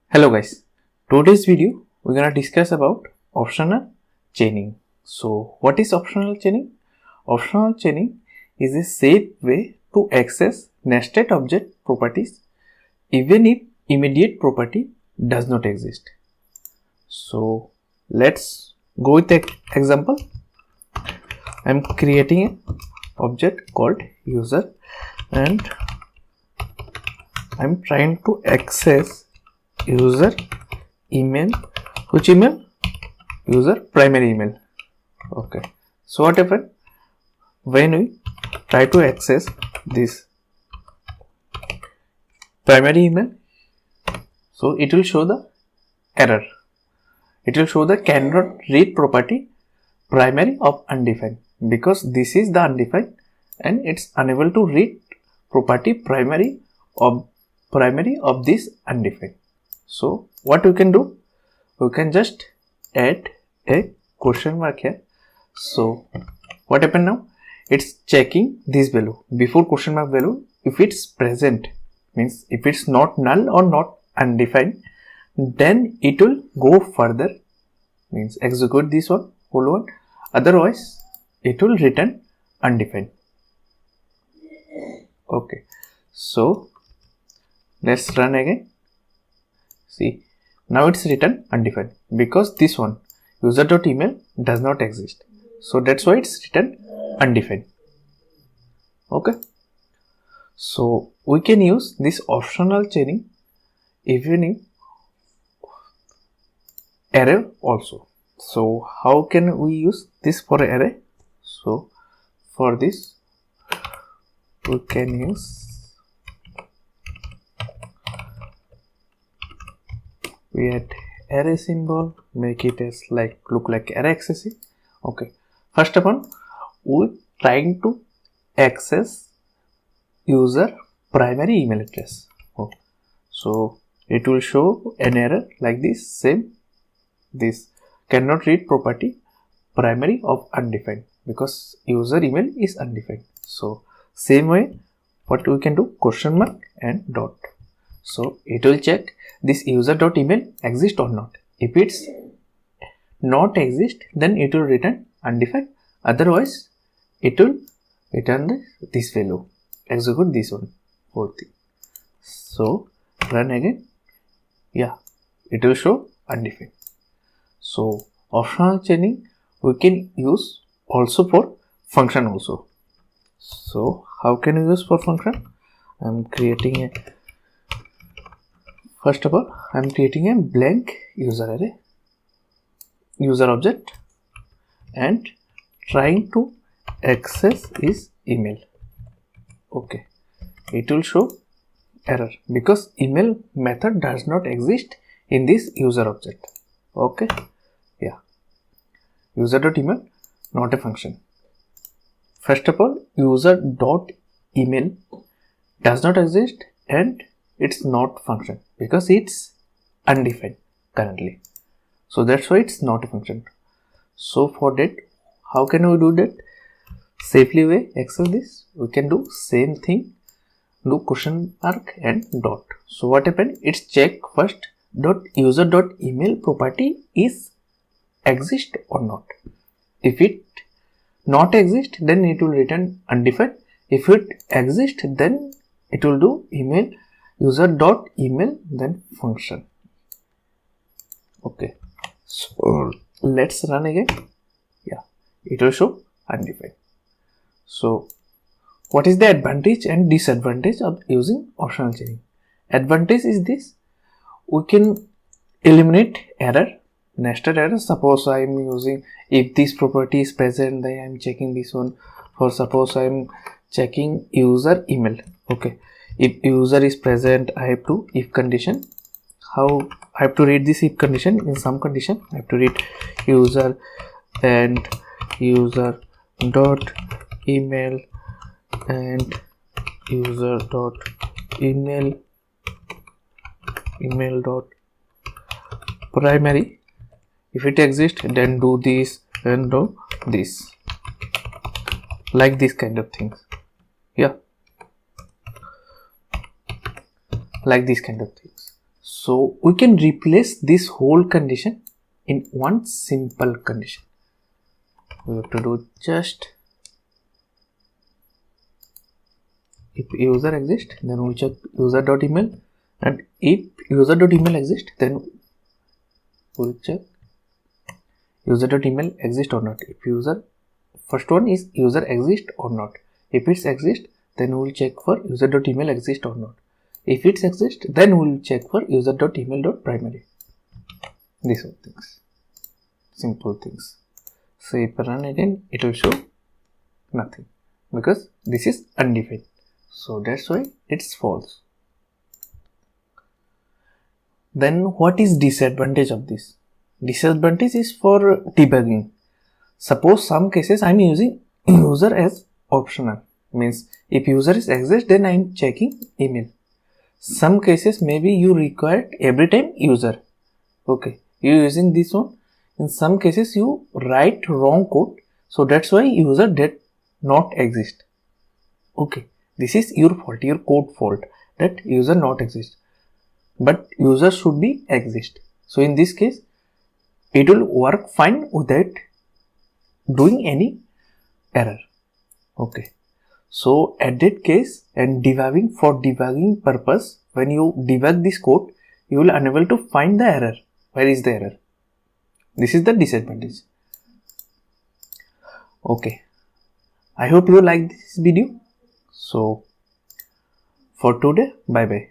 Hello guys, today's video we're gonna discuss about optional chaining. So what is optional chaining? Optional chaining is a safe way to access nested object properties even if immediate property does not exist. So let's go with the example. I'm creating an object called user and I'm trying to access user email. Which email? User primary email. Okay, so what happened when we try to access this primary email? So it will show the error. It will show the cannot read property primary of undefined, because this is the undefined and it's unable to read property primary of this undefined. So what we can do, we can just add a question mark here. So what happened now, it's checking this value before question mark value. If it's present, means if it's not null or not undefined, then it will go further, means execute this one, whole one, otherwise it will return undefined. Okay, so let's run again. See, now it's written undefined because this one user.email does not exist. So that's why it's written undefined. Okay. So we can use this optional chaining even in array also. So how can we use this for array? So for this we can use, we add array symbol, make it as look like array accessing. Okay, first of all we're trying to access user primary email address. Okay. So it will show an error like this, same, this cannot read property primary of undefined because user email is undefined. So same way what we can do, question mark and dot. So it will check this user.email exist or not. If it's not exist, then it will return undefined, otherwise it will return this value, execute this one, whole thing. So run again, yeah, it will show undefined. So optional chaining we can use also for function also. So how can we use for function? I'm creating a, first of all I'm creating a blank user array, user object, and trying to access his email. Okay, it will show error because email method does not exist in this user object. Okay, yeah, user.email not a function. First of all, user.email does not exist and it's not function because it's undefined currently. So that's why it's not a function. So for that, how can we do that? Safely way access this, we can do same thing, do question mark and dot. So what happened? It's check first dot user.email property is exist or not. If it not exist, then it will return undefined. If it exist, then it will do email user.email then function. Okay, so let's run again. Yeah, it will show undefined. So what is the advantage and disadvantage of using optional chaining? Advantage is this, we can eliminate error, nested error. Suppose I am using, if this property is present, then I am checking this one. For suppose I am checking user email. Okay, if user is present, I have to if condition. How I have to read this if condition? In some condition I have to read user and user dot email and user dot email dot primary. If it exists, then do this and do this, like this kind of things. Yeah, like this kind of things. So we can replace this whole condition in one simple condition. We have to do just if user exists, then we'll check user.email, and if user.email exists, then we'll check user.email exists or not. If first one is user exists or not. If it exists, then we'll check for user.email exists or not. If it exists, then we'll check for user.email.primary. These are things, simple things. So if I run again, it will show nothing because this is undefined. So that's why it's false. Then what is disadvantage of this? Disadvantage is for debugging. Suppose some cases I'm using user as optional. Means if user is exists, then I'm checking email. Some cases maybe you require every time user. Okay, you're using this one. In some cases you write wrong code, so that's why user did not exist. Okay, this is your fault, your code fault, that user not exist, but user should be exist. So in this case it will work fine without doing any error. Okay, so at that case, and debugging, for debugging purpose, when you debug this code, you will unable to find the error. Where is the error? This is the disadvantage. Okay, I hope you like this video. So for today, bye bye.